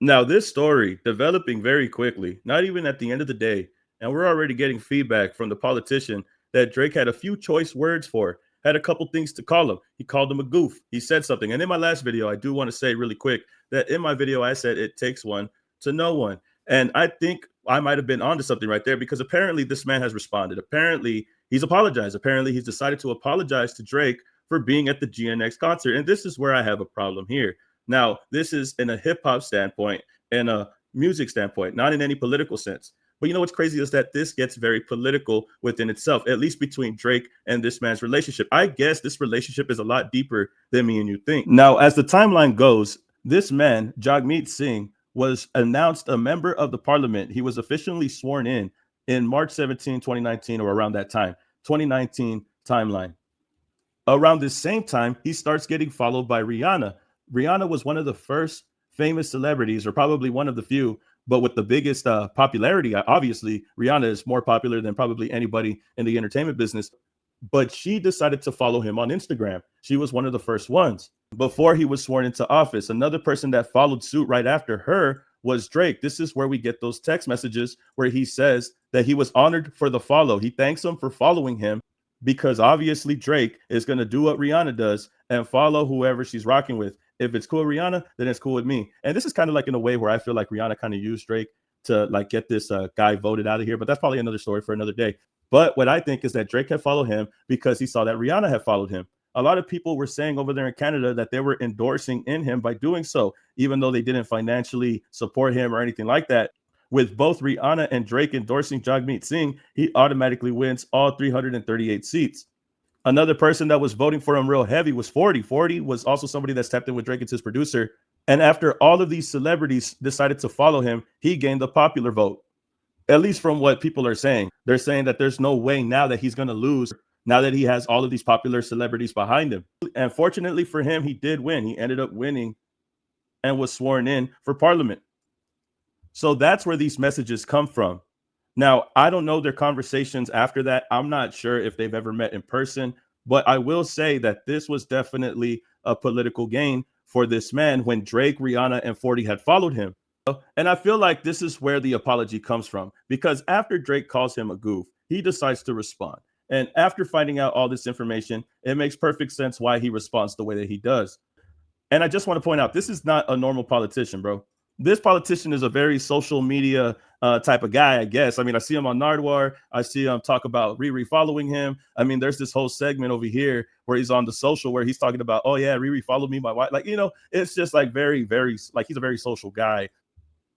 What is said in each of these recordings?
Now, this story developing very quickly, not even at the end of the day, and we're already getting feedback from the politician that Drake had a few choice words for, had a couple things to call him. He called him a goof. He said something. And in my last video, I do want to say really quick that in my video, I said it takes one to know one. And I think I might have been onto something right there because apparently this man has responded. Apparently he's apologized. Apparently he's decided to apologize to Drake for being at the GNX concert. And this is where I have a problem here. Now, this is in a hip hop standpoint and a music standpoint, not in any political sense. But you know what's crazy is that this gets very political within itself, at least between Drake and this man's relationship. I guess this relationship is a lot deeper than me and you think. Now, as the timeline goes, this man, Jagmeet Singh, was announced a member of the parliament. He was officially sworn in March 17, 2019, or around that time, 2019 timeline. Around this same time, he starts getting followed by Rihanna. Rihanna was one of the first famous celebrities, or probably one of the few, but with the biggest popularity. Obviously, Rihanna is more popular than probably anybody in the entertainment business, but she decided to follow him on Instagram. She was one of the first ones before he was sworn into office. Another person that followed suit right after her was Drake. This is where we get those text messages where he says that he was honored for the follow. He thanks him for following him because obviously Drake is going to do what Rihanna does and follow whoever she's rocking with. If it's cool with Rihanna, then it's cool with me. And this is kind of like in a way where I feel like Rihanna kind of used Drake to like get this guy voted out of here. But that's probably another story for another day. But what I think is that Drake had followed him because he saw that Rihanna had followed him. A lot of people were saying over there in Canada that they were endorsing in him by doing so, even though they didn't financially support him or anything like that. With both Rihanna and Drake endorsing Jagmeet Singh, he automatically wins all 338 seats. Another person that was voting for him real heavy was 40. 40 was also somebody that stepped in with Drake as his producer. And after all of these celebrities decided to follow him, he gained the popular vote. At least from what people are saying. They're saying that there's no way now that he's going to lose now that he has all of these popular celebrities behind him. And fortunately for him, he did win. He ended up winning and was sworn in for parliament. So that's where these messages come from. Now, I don't know their conversations after that. I'm not sure if they've ever met in person, but I will say that this was definitely a political gain for this man when Drake, Rihanna, and 40 had followed him. And I feel like this is where the apology comes from, because after Drake calls him a goof, he decides to respond. And after finding out all this information, it makes perfect sense why he responds the way that he does. And I just want to point out, this is not a normal politician, bro. This politician is a very social media type of guy, I guess. I mean, I see him on Nardwar. I see him talk about Riri following him. I mean, there's this whole segment over here where he's on the social where he's talking about, oh, yeah, Riri followed me, my wife. Like, you know, it's just like very, very, like he's a very social guy.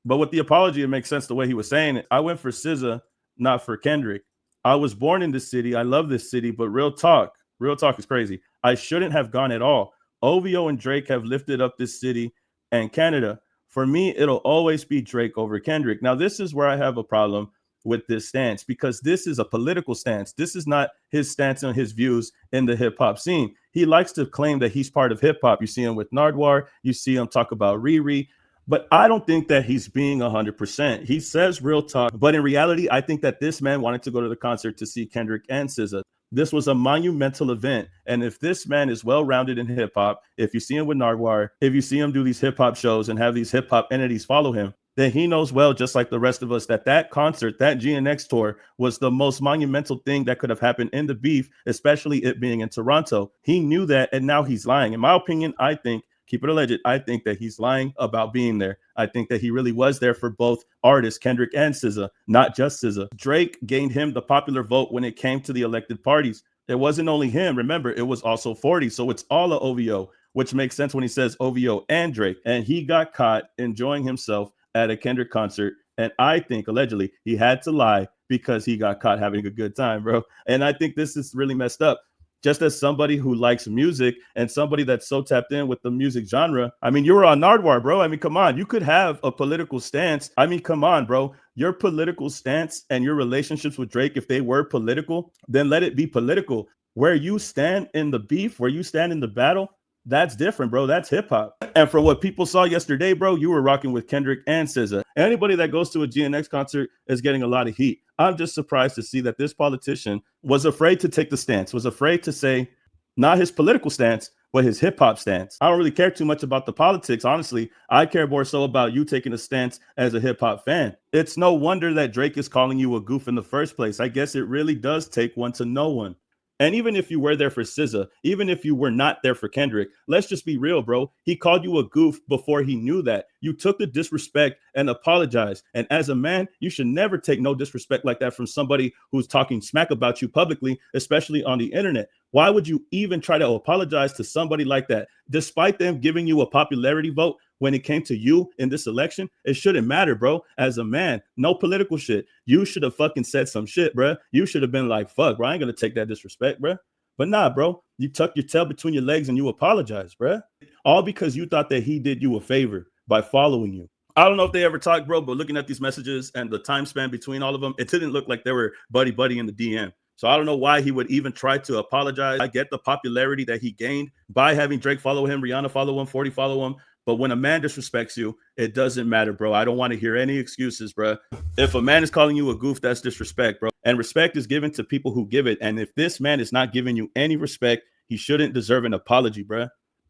But with the apology, it makes sense the way he was saying it. I went for SZA, not for Kendrick. I was born in this city. I love this city, but real talk is crazy. I shouldn't have gone at all. OVO and Drake have lifted up this city and Canada. For me, it'll always be Drake over Kendrick. Now, this is where I have a problem with this stance, because this is a political stance. This is not his stance on his views in the hip hop scene. He likes to claim that he's part of hip hop. You see him with Nardwar. You see him talk about Riri. But I don't think that he's being 100%. He says real talk. But in reality, I think that this man wanted to go to the concert to see Kendrick and SZA. This was a monumental event. And if this man is well-rounded in hip hop, if you see him with Nardwar, if you see him do these hip hop shows and have these hip hop entities follow him, then he knows well, just like the rest of us, that that concert, that GNX tour was the most monumental thing that could have happened in the beef, especially it being in Toronto. He knew that, and now he's lying. In my opinion, I think, keep it alleged, I think that he's lying about being there. I think that he really was there for both artists, Kendrick and SZA, not just SZA. Drake gained him the popular vote when it came to the elected parties. It wasn't only him. Remember, it was also 40. So it's all a OVO, which makes sense when he says OVO and Drake. And he got caught enjoying himself at a Kendrick concert. And I think allegedly he had to lie because he got caught having a good time, bro. And I think this is really messed up. Just as somebody who likes music and somebody that's so tapped in with the music genre. I mean, you were on Nardwar, bro. I mean, come on. You could have a political stance. I mean, come on, bro. Your political stance and your relationships with Drake, if they were political, then let it be political. Where you stand in the beef, where you stand in the battle, that's different, bro. That's hip hop. And from what people saw yesterday, bro, you were rocking with Kendrick and SZA. Anybody that goes to a GNX concert is getting a lot of heat. I'm just surprised to see that this politician was afraid to take the stance, was afraid to say not his political stance, but his hip hop stance. I don't really care too much about the politics, honestly. I care more so about you taking a stance as a hip hop fan. It's no wonder that Drake is calling you a goof in the first place. I guess it really does take one to know one. And even if you were there for SZA, even if you were not there for Kendrick, let's just be real, bro. He called you a goof before he knew that. You took the disrespect and apologized. And as a man, you should never take no disrespect like that from somebody who's talking smack about you publicly, especially on the internet. Why would you even try to apologize to somebody like that? Despite them giving you a popularity vote, when it came to you in this election, it shouldn't matter, bro. As a man, no political shit. You should have fucking said some shit, bro. You should have been like, fuck, bro, I ain't gonna take that disrespect, bro. But nah, bro, you tuck your tail between your legs and you apologize, bro. All because you thought that he did you a favor by following you. I don't know if they ever talked, bro, but looking at these messages and the time span between all of them, it didn't look like they were buddy in the DM. So I don't know why he would even try to apologize. I get the popularity that he gained by having Drake follow him, Rihanna follow him, 40 follow him. But when a man disrespects you, it doesn't matter, bro. I don't want to hear any excuses, bro. If a man is calling you a goof, that's disrespect, bro. And respect is given to people who give it. And if this man is not giving you any respect, he shouldn't deserve an apology, bro.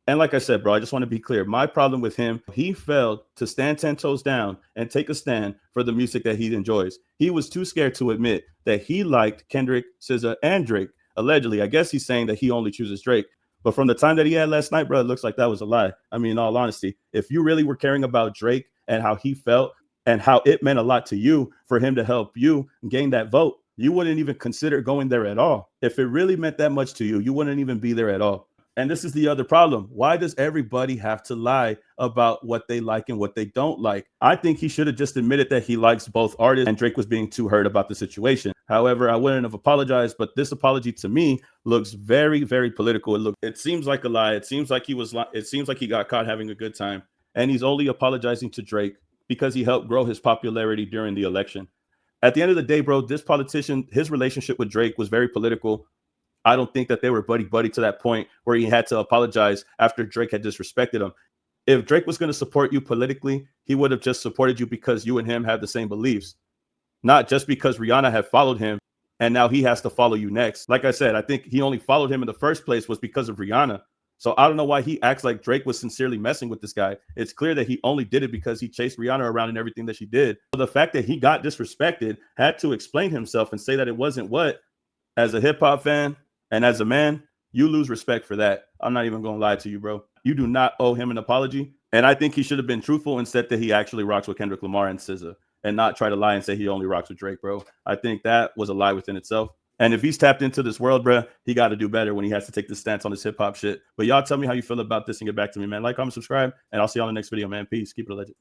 And like I said, bro, I just want to be clear. My problem with him, he failed to stand 10 toes down and take a stand for the music that he enjoys. He was too scared to admit that he liked Kendrick, SZA, and Drake. Allegedly, I guess he's saying that he only chooses Drake. But from the time that he had last night, bro, it looks like that was a lie. I mean, in all honesty, if you really were caring about Drake and how he felt and how it meant a lot to you for him to help you gain that vote, you wouldn't even consider going there at all. If it really meant that much to you, you wouldn't even be there at all. And this is the other problem. Why does everybody have to lie about what they like and what they don't like? I think he should have just admitted that he likes both artists and Drake was being too hurt about the situation. However, I wouldn't have apologized, but this apology to me looks very, very political. It seems like a lie. It seems like he got caught having a good time. And he's only apologizing to Drake because he helped grow his popularity during the election. At the end of the day, bro, this politician, his relationship with Drake was very political. I don't think that they were buddy to that point where he had to apologize after Drake had disrespected him. If Drake was going to support you politically, he would have just supported you because you and him have the same beliefs, not just because Rihanna had followed him and now he has to follow you next. Like I said, I think he only followed him in the first place was because of Rihanna. So I don't know why he acts like Drake was sincerely messing with this guy. It's clear that he only did it because he chased Rihanna around and everything that she did. So the fact that he got disrespected, had to explain himself and say that it wasn't what, as a hip hop fan, and as a man, you lose respect for that. I'm not even going to lie to you, bro. You do not owe him an apology. And I think he should have been truthful and said that he actually rocks with Kendrick Lamar and SZA and not try to lie and say he only rocks with Drake, bro. I think that was a lie within itself. And if he's tapped into this world, bro, he got to do better when he has to take this stance on his hip hop shit. But y'all tell me how you feel about this and get back to me, man. Like, comment, subscribe, and I'll see you on the next video, man. Peace. Keep it legend.